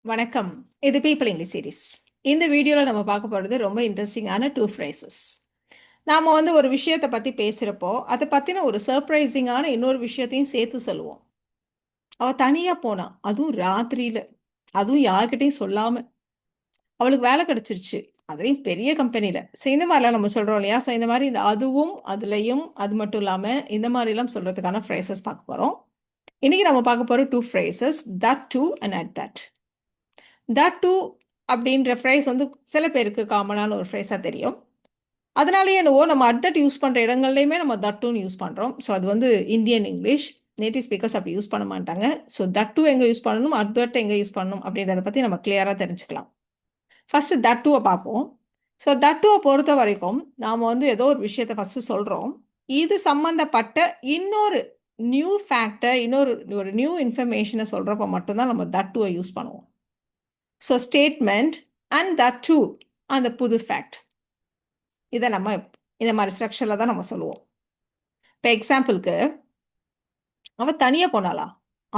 வணக்கம். இது people English series. இந்த வீடியோவில் நம்ம பார்க்க போகிறது ரொம்ப இன்ட்ரெஸ்டிங்கான 2 ஃப்ரேசஸ். நாம் ஒரு விஷயத்தை பற்றி பேசுகிறப்போ அதை பற்றின ஒரு சர்ப்ரைசிங்கான இன்னொரு விஷயத்தையும் சேர்த்து சொல்லுவோம். அவள் தனியாக போனா, அதுவும் ராத்திரியில், அதுவும் யார்கிட்டையும் சொல்லாமல். அவளுக்கு வேலை கிடச்சிருச்சு, அதுலேயும் பெரிய கம்பெனியில். ஸோ இந்த மாதிரிலாம் நம்ம சொல்கிறோம் இல்லையா? ஸோ இந்த மாதிரி இந்த அதுவும் அதுலேயும் அது மட்டும் இல்லாமல் இந்த மாதிரிலாம் சொல்கிறதுக்கான ஃப்ரேசஸ் பார்க்க போகிறோம். இன்றைக்கி நம்ம பார்க்க போகிற 2 phrases, that to and at that. That to அப்படின்ற ஃப்ரேஸ் சில பேருக்கு காமனான ஒரு ஃப்ரேஸாக தெரியும். அதனாலேயே என்னவோ நம்ம அட் தட் யூஸ் பண்ணுற இடங்கள்லையுமே நம்ம தட் டூன்னு யூஸ் பண்ணுறோம். ஸோ அது இந்தியன் இங்கிலீஷ், நேட்டிவ் ஸ்பீக்கர்ஸ் அப்படி யூஸ் பண்ண மாட்டாங்க. ஸோ தட் டூ எங்கே யூஸ் பண்ணணும், அட் தட் எங்கே யூஸ் பண்ணணும் அப்படின்றத பற்றி நம்ம கிளியராக தெரிஞ்சுக்கலாம். ஃபஸ்ட்டு தட் டூவை பார்ப்போம். ஸோ தட் டூவை பொறுத்த வரைக்கும் நாம் ஏதோ ஒரு விஷயத்தை ஃபஸ்ட்டு சொல்கிறோம். இது சம்மந்தப்பட்ட இன்னொரு நியூ ஃபேக்டை, ஒரு நியூ இன்ஃபர்மேஷனை சொல்கிறப்ப மட்டும்தான் நம்ம தட் டூவை யூஸ் பண்ணுவோம். So statement and that to அந்த புது ஃபேக்ட், இதை நம்ம இந்த மாதிரி ஸ்ட்ரக்சரில் தான் நம்ம சொல்லுவோம். இப்போ எக்ஸாம்பிளுக்கு, அவள் தனியாக போனாளா,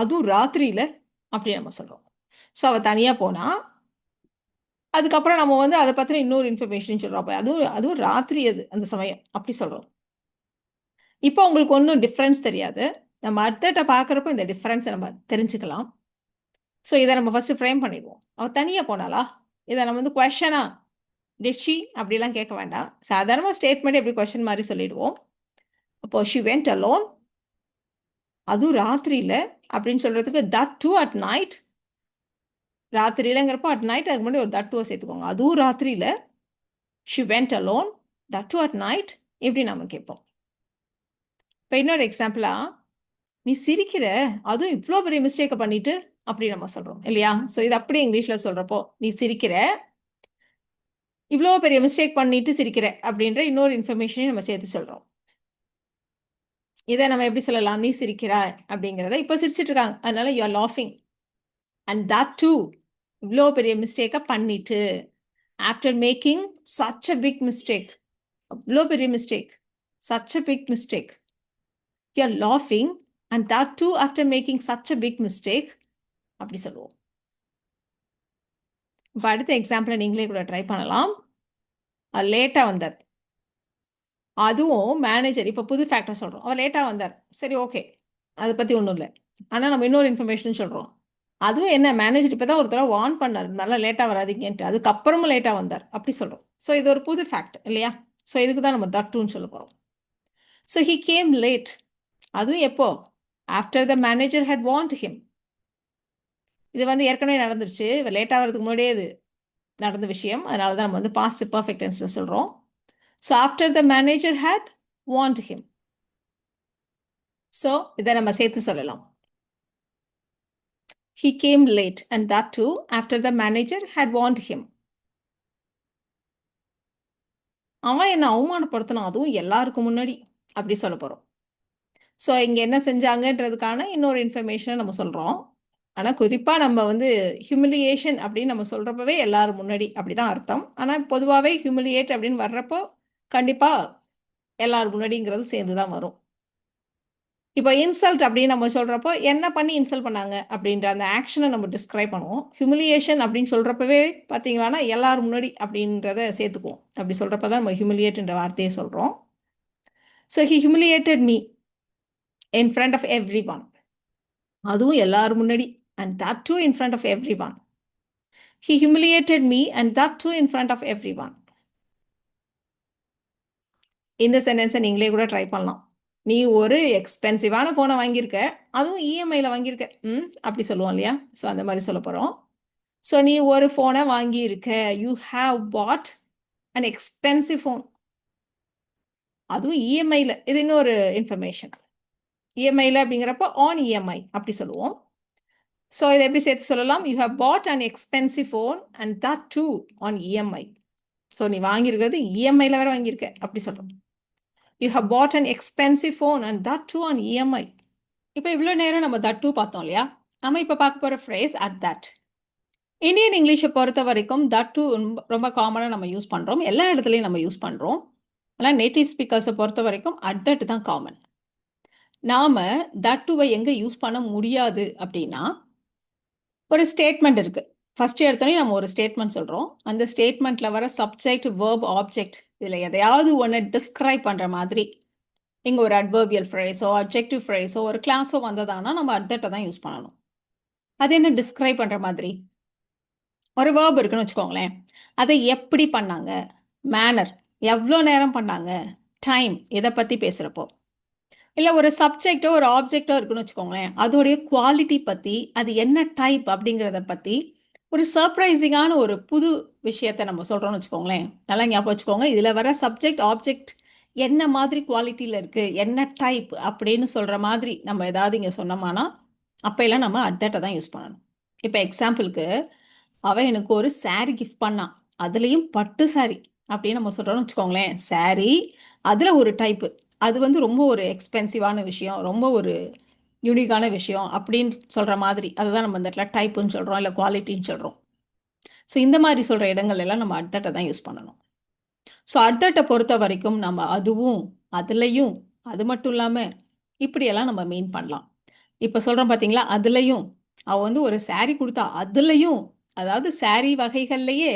அதுவும் ராத்திரியில் அப்படி நம்ம சொல்கிறோம். ஸோ அவள் தனியாக போனால், அதுக்கப்புறம் நம்ம அதை பற்றின இன்னொரு இன்ஃபர்மேஷன் சொல்கிறோம். அப்போ அதுவும் ராத்திரி அந்த சமயம் அப்படி சொல்கிறோம். இப்போ உங்களுக்கு ஒன்றும் டிஃப்ரென்ஸ் தெரியாது. நம்ம அர்த்தத்தை பார்க்குறப்போ இந்த டிஃப்ரென்ஸை நம்ம தெரிஞ்சுக்கலாம். ஸோ இதை நம்ம ஃபஸ்ட்டு ஃப்ரேம் பண்ணிடுவோம். அவள் தனியாக போனாளா, இதை நம்ம கொஷனா டிட் ஷி அப்படிலாம் கேட்க வேண்டாம். சாதாரணமாக ஸ்டேட்மெண்ட் எப்படி கொஷன் மாதிரி சொல்லிடுவோம். அப்போ ஷி வெண்ட் அலோன், அதுவும் ராத்திரியில் அப்படின்னு சொல்கிறதுக்கு தட் டூ அட் நைட். ராத்திரியிலங்கிறப்போ அட் நைட், அதுக்கு முன்னாடி ஒரு தட் டூவை சேர்த்துக்கோங்க. அதுவும் ராத்திரியில், she went alone, that too at night, இப்படி நம்ம கேட்போம். இப்போ இன்னொரு எக்ஸாம்பிளாக, நீ சிரிக்கிற, அதுவும் இவ்வளோ பெரிய மிஸ்டேக்கை பண்ணிட்டு அப்படி நம்ம சொல்கிறோம் இல்லையா? ஸோ இது அப்படியே இங்கிலீஷில் சொல்கிறப்போ, நீ சிரிக்கிற, இவ்வளோ பெரிய மிஸ்டேக் பண்ணிட்டு சிரிக்கிற அப்படின்ற இன்னொரு இன்ஃபர்மேஷனையும் நம்ம சேர்த்து சொல்கிறோம். இதை நம்ம எப்படி சொல்லலாம், நீ சிரிக்கிறாய் அப்படிங்கிறத, இப்போ சிரிச்சிட்டு இருக்காங்க அதனால யூ ஆர் லாஃபிங். அண்ட் தட் டூ, இவ்வளோ பெரிய மிஸ்டேக்கை பண்ணிட்டு, after making such a big mistake, அவ்வளோ பெரிய mistake, such a big mistake, you are லாஃபிங் and that too after making such a big mistake அப்படி சொல்லுவோம். இப்போ அடுத்த எக்ஸாம்பிளை நீங்களே கூட ட்ரை பண்ணலாம். லேட்டாக வந்தார், அதுவும் மேனேஜர், இப்போ புது ஃபேக்டர் சொல்கிறோம். அவர் லேட்டாக வந்தார், சரி ஓகே, அதை பற்றி ஒன்றும் இல்லை. ஆனால் நம்ம இன்னொரு இன்ஃபர்மேஷன் சொல்கிறோம். அதுவும் என்ன, மேனேஜர் இப்போ தான் ஒரு தடவை வார்ன் பண்ணார், நல்லா லேட்டாக வராதிங்கன்ட்டு, அதுக்கப்புறமும் லேட்டாக வந்தார் அப்படி சொல்கிறோம். ஸோ இது ஒரு புது ஃபேக்ட் இல்லையா? ஸோ இதுக்கு தான் நம்ம தட் டூன்னு சொல்ல போகிறோம். ஸோ ஹி கேம் லேட், அதுவும் எப்போ, after the manager had warned him. இது ஏற்கனவே நடந்துருச்சு, இவர் லேட்டாக வரதுக்கு முன்னாடியே இது நடந்த விஷயம். அதனால தான் நம்ம பாஸ்ட் பர்ஃபெக்ட் டென்ஸில் சொல்கிறோம். So after the manager had warned him. So இதை நம்ம சேர்த்து சொல்லலாம். He came late, and that too after the manager had warned him. அவன் என்ன அவமானப்படுத்தினான், அதுவும் எல்லாருக்கும் முன்னாடி அப்படி சொல்ல போகிறோம். ஸோ இங்கே என்ன செஞ்சாங்கன்றதுக்கான இன்னொரு இன்ஃபர்மேஷனை நம்ம சொல்கிறோம். ஆனால் குறிப்பாக நம்ம ஹியூமிலியேஷன் அப்படின்னு நம்ம சொல்கிறப்பவே எல்லாரும் முன்னாடி அப்படி தான் அர்த்தம். ஆனால் பொதுவாகவே ஹியூமிலியேட் அப்படின்னு வர்றப்போ கண்டிப்பாக எல்லாரும் முன்னாடிங்கிறது சேர்ந்து தான் வரும். இப்போ இன்சல்ட் அப்படின்னு நம்ம சொல்கிறப்போ என்ன பண்ணி இன்சல்ட் பண்ணாங்க அப்படின்ற அந்த ஆக்ஷனை நம்ம டிஸ்கிரைப் பண்ணுவோம். ஹியூமிலியேஷன் அப்படின்னு சொல்கிறப்பவே பார்த்தீங்களான்னா எல்லாரும் முன்னாடி அப்படின்றத சேர்த்துக்குவோம். அப்படி சொல்கிறப்ப தான் நம்ம ஹியூமிலியேட்ன்ற வார்த்தையை சொல்கிறோம். So he humiliated me in front of everyone, அதுவும் எல்லாரும் முன்னாடி, and that to in front of everyone. He humiliated me and that to in front of everyone. இந்த சென்டென்ஸை நீங்களே கூட ட்ரை பண்ணலாம். நீ ஒரு எக்ஸ்பென்சிவான ஃபோனை வாங்கியிருக்க, அதுவும் இஎம்ஐயில் வாங்கியிருக்க, அப்படி சொல்லுவோம் இல்லையா? ஸோ அந்த மாதிரி சொல்ல போகிறோம். ஸோ நீ ஒரு ஃபோனை வாங்கியிருக்க, you have pot an expensive phone, அதுவும் இஎம்ஐயில். இது இன்னொரு இன்ஃபர்மேஷன். இஎம்ஐயில் அப்படிங்கிறப்போ ஆன் இஎம்ஐ அப்படி சொல்லுவோம். ஸோ இதை எப்படி சேர்த்து சொல்லலாம், you have bought an expensive phone and that to on EMI. So நீ வாங்கியிருக்கிறது இஎம்ஐயில் வேறு வாங்கியிருக்க அப்படி சொல்கிறோம். You have bought an expensive phone and that too on EMI. இப்போ இவ்வளோ நேரம் நம்ம that too பார்த்தோம் இல்லையா? நம்ம இப்போ பார்க்க போகிற ஃப்ரேஸ் at that. இந்தியன் இங்கிலீஷை பொறுத்த வரைக்கும் that too ரொம்ப காமனாக நம்ம யூஸ் பண்ணுறோம், எல்லா இடத்துலையும் நம்ம யூஸ் பண்ணுறோம். ஆனால் நேட்டிவ் ஸ்பீக்கர்ஸை பொறுத்த வரைக்கும் at that தான் காமன். நாம் that tooவை எங்கே யூஸ் பண்ண முடியாது அப்படின்னா, ஒரு ஸ்டேட்மெண்ட் இருக்குது. ஃபர்ஸ்ட் எடுத்தோடனே நம்ம ஒரு ஸ்டேட்மெண்ட் சொல்கிறோம். அந்த ஸ்டேட்மெண்ட்டில் வர சப்ஜெக்ட், வேர்ப், ஆப்ஜெக்ட் இதில் எதையாவது ஒன்று டிஸ்கிரைப் பண்ணுற மாதிரி இங்கே ஒரு அட்வர்பியல் ஃப்ரேஸோ அப்ஜெக்டிவ் ஃப்ரேஸோ ஒரு கிளாஸோ வந்ததானா நம்ம அர்த்தத்தை தான் யூஸ் பண்ணணும். அது என்ன டிஸ்கிரைப் பண்ணுற மாதிரி? ஒரு வேர்ப் இருக்குன்னு வச்சுக்கோங்களேன். அதை எப்படி பண்ணாங்க, மேனர் எவ்வளோ நேரம் பண்ணாங்க, டைம் இதை பற்றி பேசுகிறப்போ, இல்லை ஒரு சப்ஜெக்டோ ஒரு ஆப்ஜெக்டோ இருக்குன்னு வச்சுக்கோங்களேன், அதோடைய குவாலிட்டி பற்றி, அது என்ன டைப் அப்படிங்கிறத பற்றி ஒரு சர்ப்ரைசிங்கான ஒரு புது விஷயத்தை நம்ம சொல்கிறோம்னு வச்சுக்கோங்களேன். நல்லா ஞாபகம் வச்சுக்கோங்க, இதில் வர சப்ஜெக்ட் ஆப்ஜெக்ட் என்ன மாதிரி குவாலிட்டியில் இருக்குது, என்ன டைப் அப்படின்னு சொல்கிற மாதிரி நம்ம ஏதாவது இங்கே சொன்னோம்னா அப்போல்லாம் நம்ம அட்தட்டை தான் யூஸ் பண்ணணும். இப்போ எக்ஸாம்பிளுக்கு, அவன் எனக்கு ஒரு சாரீ கிஃப்ட் பண்ணான், அதுலேயும் பட்டு சாரீ அப்படின்னு நம்ம சொல்கிறோம்னு வச்சுக்கோங்களேன். சாரீ அதில் ஒரு டைப்பு, அது வந்து ரொம்ப ஒரு எக்ஸ்பென்சிவான விஷயம், ரொம்ப ஒரு யூனிக்கான விஷயம் அப்படின்னு சொல்கிற மாதிரி, அதுதான் நம்ம இந்த இடத்துல டைப்புன்னு சொல்கிறோம், இல்லை குவாலிட்டின்னு சொல்கிறோம். ஸோ இந்த மாதிரி சொல்கிற இடங்கள் எல்லாம் நம்ம அட்தட்டை தான் யூஸ் பண்ணணும். ஸோ அட்தட்டை பொறுத்த வரைக்கும் நம்ம அதுவும், அதுலேயும், அது மட்டும் இல்லாமல் இப்படியெல்லாம் நம்ம மீன் பண்ணலாம். இப்போ சொல்கிறோம் பார்த்தீங்களா, அதுலேயும் அவள் வந்து ஒரு சாரீ கொடுத்தா, அதுலேயும் அதாவது சாரீ வகைகள்லையே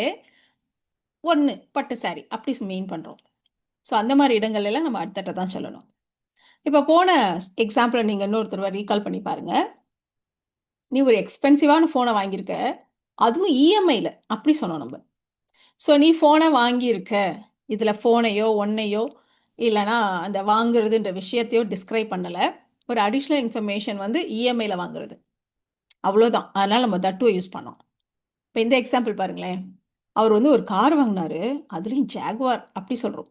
ஒன்று பட்டு சாரீ அப்படி மீன் பண்ணுறோம். ஸோ அந்த மாதிரி இடங்கள்லாம் நம்ம அட்தட்டை தான் சொல்லணும். இப்போ போன எக்ஸாம்பிளை நீங்கள் இன்னொருத்தர் ரீகால் பண்ணி பாருங்கள். நீ ஒரு எக்ஸ்பென்சிவான ஃபோனை வாங்கியிருக்க, அதுவும் இஎம்ஐயில் அப்படி சொன்னோம் நம்ம. ஸோ நீ ஃபோனை வாங்கியிருக்க, இதில் ஃபோனையோ ஒன்னையோ இல்லைனா அந்த வாங்குறதுன்ற விஷயத்தையோ டிஸ்கிரைப் பண்ணலை. ஒரு அடிஷ்னல் இன்ஃபர்மேஷன் வந்து இஎம்ஐயில் வாங்குறது, அவ்வளோதான். அதனால் நம்ம தட்டுவை யூஸ் பண்ணோம். இப்போ இந்த எக்ஸாம்பிள் பாருங்களேன், அவர் வந்து ஒரு கார் வாங்கினாரு, அதுலேயும் ஜாகுவார் அப்படி சொல்கிறோம்.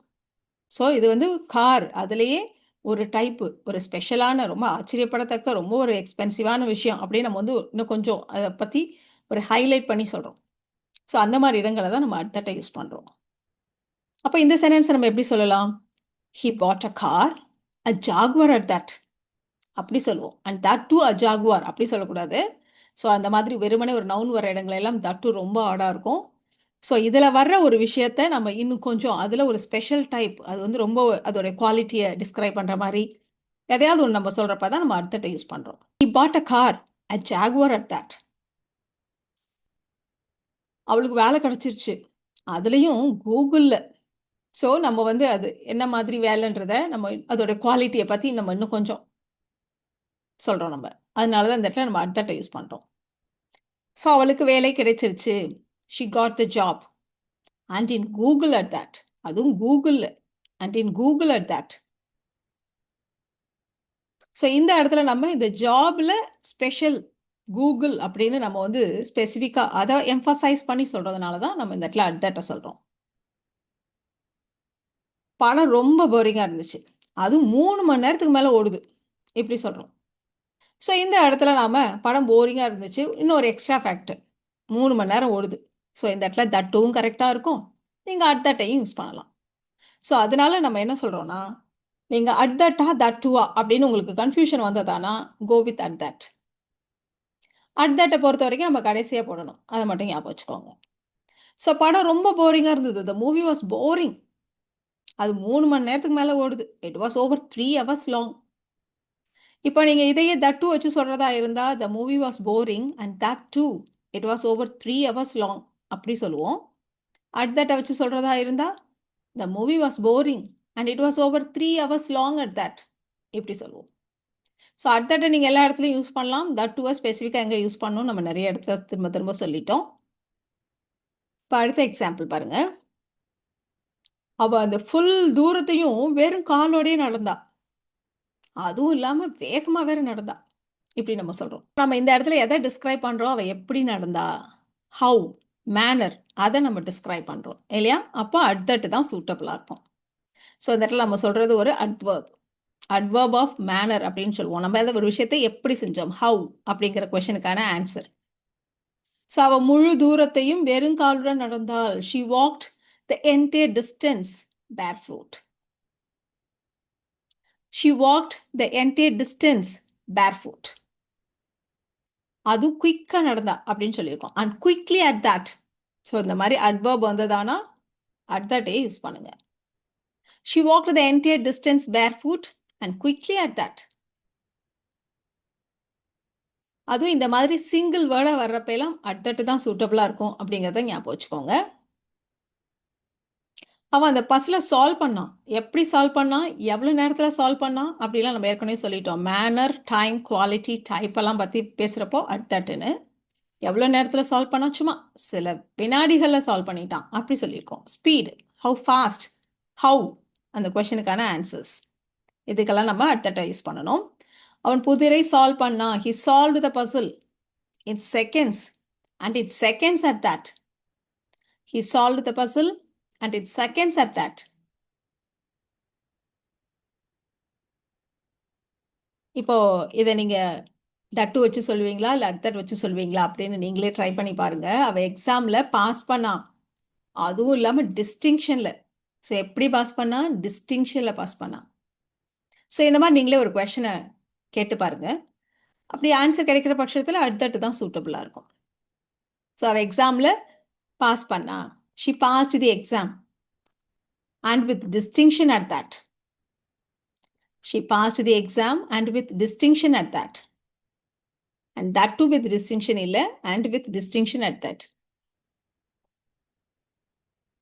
ஸோ இது வந்து கார், அதுலேயே ஒரு டைப்பு, ஒரு ஸ்பெஷலான, ரொம்ப ஆச்சரியப்படத்தக்க, ரொம்ப ஒரு எக்ஸ்பென்சிவான விஷயம் அப்படின்னு நம்ம வந்து இன்னும் கொஞ்சம் அதை பற்றி ஒரு ஹைலைட் பண்ணி சொல்கிறோம். ஸோ அந்த மாதிரி இடங்களை தான் நம்ம அட்தட்டை யூஸ் பண்ணுறோம். அப்போ இந்த சென்டென்ஸை நம்ம எப்படி சொல்லலாம்? He bought a car, a Jaguar at that அப்படி சொல்லுவோம். And that to a Jaguar அப்படி சொல்லக்கூடாது. ஸோ அந்த மாதிரி வெறுமனே ஒரு நவுன் வர இடங்கள் எல்லாம் தட் டு ரொம்ப ஆடாக இருக்கும். ஸோ இதில் வர்ற ஒரு விஷயத்தை நம்ம இன்னும் கொஞ்சம் அதில் ஒரு ஸ்பெஷல் டைப், அது வந்து ரொம்ப அதோட குவாலிட்டியை டிஸ்கிரைப் பண்ணுற மாதிரி எதையாவது ஒன்று நம்ம சொல்கிறப்ப தான் நம்ம அட்தட்டை யூஸ் பண்ணுறோம். He bought a car, a Jaguar at that. அவளுக்கு வேலை கிடச்சிருச்சு, அதுலேயும் கூகுளில். ஸோ நம்ம வந்து அது என்ன மாதிரி வேலைன்றதை நம்ம அதோட குவாலிட்டியை பற்றி நம்ம இன்னும் கொஞ்சம் சொல்கிறோம் நம்ம. அதனால தான் இந்த இடத்துல நம்ம அட்தட்டை யூஸ் பண்ணுறோம். ஸோ அவளுக்கு வேலை கிடைச்சிருச்சு, she got the job and in Google at that. அதுவும் கூகுளில், and in Google at that. So இந்த இடத்துல நம்ம இந்த ஜாபில் ஸ்பெஷல் கூகுள் அப்படின்னு நம்ம வந்து ஸ்பெசிஃபிக்காக அதை எம்ஃபசைஸ் பண்ணி சொல்கிறதுனால தான் நம்ம இந்த இடத்துல அட் தட்டை சொல்கிறோம். படம் ரொம்ப போரிங்காக இருந்துச்சு, அதுவும் 3 மணி நேரத்துக்கு மேலே ஓடுது இப்படி சொல்கிறோம். ஸோ இந்த இடத்துல நாம் படம் போரிங்காக இருந்துச்சு, இன்னொரு எக்ஸ்ட்ரா ஃபேக்டர் 3 மணி நேரம் ஓடுது. ஸோ இந்த இடத்துல தட்டுவும் கரெக்டாக இருக்கும், நீங்கள் அட் தட்டையும் யூஸ் பண்ணலாம். ஸோ அதனால நம்ம என்ன சொல்கிறோன்னா, நீங்கள் அட் தட்டா தட்டுவா அப்படின்னு உங்களுக்கு கன்ஃபியூஷன் வந்ததானா go with at that. At தட்டை பொறுத்த வரைக்கும் நம்ம கடைசியாக போடணும், அதை மட்டும் ஞாபகம் வச்சுக்கோங்க. ஸோ படம் ரொம்ப போரிங்காக இருந்தது, த மூவி வாஸ் போரிங். அது 3 மணி நேரத்துக்கு மேலே ஓடுது, it was over 3 hours long. இப்போ நீங்கள் இதையே தட் டூ வச்சு சொல்கிறதா இருந்தால், the movie was boring and that do it was over 3 hours long அப்படி சொல்லுவோம். அட் தட்டை வச்சு சொல்கிறதா இருந்தால், the movie was boring and it was over 3 hours long at that இப்படி சொல்லுவோம். ஸோ அட் தட்டை நீங்கள் எல்லா இடத்துலையும் யூஸ் பண்ணலாம், தட் டூவை ஸ்பெசிஃபிக்காக எங்கே யூஸ் பண்ணணும் நம்ம நிறைய இடத்துல திரும்ப திரும்ப சொல்லிட்டோம். இப்போ அடுத்த எக்ஸாம்பிள் பாருங்கள். அவள் அந்த ஃபுல் தூரத்தையும் வெறும் காலோடையே நடந்தா, அதுவும் இல்லாமல் வேகமாக வேற நடந்தா இப்படி நம்ம சொல்கிறோம். நம்ம இந்த இடத்துல எதை டிஸ்கிரைப் பண்ணுறோம்? அவள் எப்படி நடந்தா, ஹவு, மேனர், அதை நம்ம டிஸ்கிரைப் பண்ணுறோம் இல்லையா? அப்போ அட் தட் தான் சூட்டபிளாக இருக்கும். ஸோ இந்த இடத்துல நம்ம சொல்கிறது ஒரு அட்வர்ப், அட்வர்ப் ஆஃப் மேனர் அப்படின்னு சொல்லுவோம். நம்ம எதை ஒரு விஷயத்தை எப்படி செஞ்சோம், ஹவு அப்படிங்கிற கொஷனுக்கான ஆன்சர். ஸோ அவள் முழு தூரத்தையும் வெறும் காலுடன் நடந்தாள். She walked the entire distance barefoot. She walked the entire distance barefoot. அது குயிக்காக நடந்தா அப்படின்னு சொல்லியிருக்கோம். And quickly at that. So இந்த மாதிரி அட்வர்ப் வந்ததானா அட் தட்டே யூஸ் பண்ணுங்க. She walked the entire distance barefoot and quickly at that. அதுவும் இந்த மாதிரி சிங்கிள் வேர்டா வர்றப்பெல்லாம் அட் தட் தான் சூட்டபிளா இருக்கும் அப்படிங்கிறத ஞாபகம் வச்சுக்கோங்க. அவன் அந்த பஸ்ல சால்வ் பண்ணான். எப்படி சால்வ் பண்ணான்? எவ்வளோ நேரத்துல சால்வ் பண்ணான்? அப்படிலாம் நம்ம ஏற்கனவே சொல்லிட்டோம். மேனர், டைம், குவாலிட்டி, டைப் எல்லாம் பத்தி பேசுறப்போ அட் தட்ன்னு. எவ்வளோ நேரத்துல சால்வ் பண்ணான்? சும்மா சில வினாடிகள்ல சால்வ் பண்ணிட்டான். அப்படி சொல்லியிருக்கோம். ஸ்பீட், ஹவ் ஃபாஸ்ட், ஹவ் அந்த கொஸ்டினுக்கான ஆன்சர்ஸ். இதுக்கெல்லாம் நம்ம அட் தட்டை யூஸ் பண்ணணும். அவன் புதிரை சால்வ் பண்ணான். He solve the puzzle in seconds, and it's seconds at that. He solved the puzzle and it's seconds at that. இப்போ இதை நீங்க தட்டு வச்சு சொல்லுவீங்களா இல்லை அட் தட் வச்சு சொல்லுவீங்களா அப்படின்னு நீங்களே ட்ரை பண்ணி பாருங்க. அவ எக்ஸாம்ல பாஸ் பண்ணான், அதுவும் இல்லாம டிஸ்டிங்ஷன்ல. ஸோ எப்படி பாஸ் பண்ணா? டிஸ்டிங்ஷன்ல பாஸ் பண்ணான். ஸோ இந்த மாதிரி நீங்களே ஒரு கொஸ்டினை கேட்டு பாருங்க. அப்படி ஆன்சர் கிடைக்கிற பட்சத்தில் அட் தட் தான் சூட்டபிளா இருக்கும். ஸோ அவ எக்ஸாம்ல பாஸ் பண்ணா. She past the exam and with distinction at that. She passed the exam and with distinction at that. And that too with distinction illa, and with distinction at that.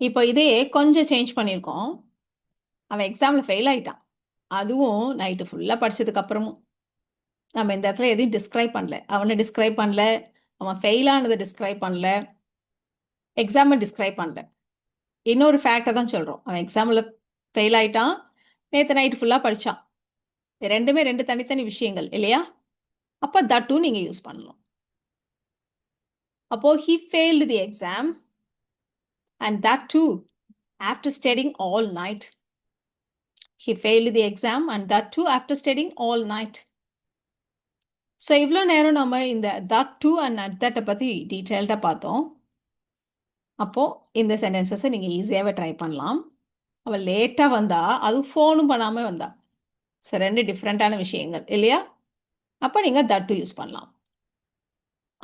இப்போ இதையே கொஞ்சம் change பண்ணியிருக்கோம். அவன் எக்ஸாமில் fail ஆயிட்டான், அதுவும் night ஃபுல்லாக படிச்சதுக்கு அப்புறமும். நம்ம இந்த இடத்துல எதையும் டிஸ்கிரைப் பண்ணல. அவனை டிஸ்கிரைப் பண்ணல, அவன் ஃபெயில் ஆனதை டிஸ்கிரைப் பண்ணல, எக்ஸாமை டிஸ்கிரைப் பண்ணல. இன்னொரு ஃபேக்டை தான் சொல்கிறோம். அவன் எக்ஸாமில் ஃபெயில் ஆயிட்டான், நேற்று நைட்டு ஃபுல்லாக படித்தான். ரெண்டுமே ரெண்டு தனித்தனி விஷயங்கள் இல்லையா? அப்போ that too நீங்கள் யூஸ் பண்ணலாம். அப்போ he failed the exam and that too after studying all night. He failed the exam and that too after studying all night. So இவ்வளோ நேரம் நம்ம இந்த that too and at that பற்றி டீட்டெயில்டாக பார்த்தோம். அப்போது இந்த சென்டென்சஸை நீங்கள் ஈஸியாகவே ட்ரை பண்ணலாம். அவள் லேட்டாக வந்தா, அதுவும் ஃபோனும் பண்ணாமல் வந்தா. ஸோ ரெண்டு டிஃப்ரெண்ட்டான விஷயங்கள் இல்லையா? அப்போ நீங்கள் that too யூஸ் பண்ணலாம்.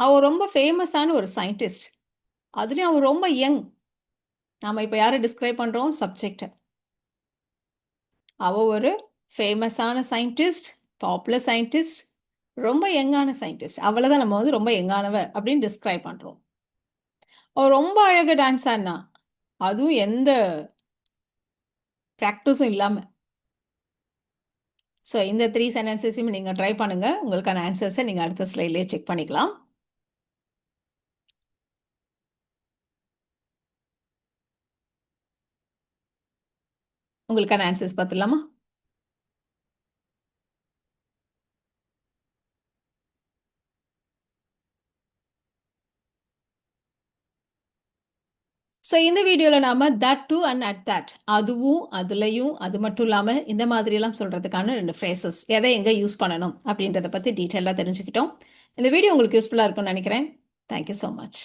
அவள் ரொம்ப ஃபேமஸான ஒரு சயின்டிஸ்ட், அதுலேயும் அவள் ரொம்ப யங். நாம் இப்போ யாரை டிஸ்கிரைப் பண்ணுறோம்? சப்ஜெக்டை. அவள் ஒரு ஃபேமஸான சயின்டிஸ்ட், பாப்புலர் சயின்டிஸ்ட், ரொம்ப யங்கான சயின்டிஸ்ட். அவளை தான் நம்ம வந்து ரொம்ப யங்கானவ அப்படின்னு டிஸ்கிரைப் பண்ணுறோம். அவள் ரொம்ப அழகாக டான்ஸ் ஆடினா, அதுவும் எந்த ப்ராக்டிஸும் இல்லாமல். ஸோ இந்த 3 சென்டென்சஸையும் நீங்கள் ட்ரை பண்ணுங்கள். உங்களுக்கான ஆன்சர்ஸை நீங்கள் அடுத்த ஸ்லைட்லேயே செக் பண்ணிக்கலாம். உங்களுக்கான ஆன்சர்ஸ் பார்த்துடலாமா? ஸோ இந்த வீடியோவில் நாம் that too and at that, அதுவும் அதுலையும் அது மட்டும் இல்லாமல் இந்த மாதிரியெல்லாம் சொல்கிறதுக்கான 2 ஃப்ரேசஸ் எதை எங்கே யூஸ் பண்ணணும் அப்படின்றத பற்றி டீட்டெயிலாக தெரிஞ்சுக்கிட்டோம். இந்த வீடியோ உங்களுக்கு யூஸ்ஃபுல்லாக இருக்கும்னு நினைக்கிறேன். Thank you so much.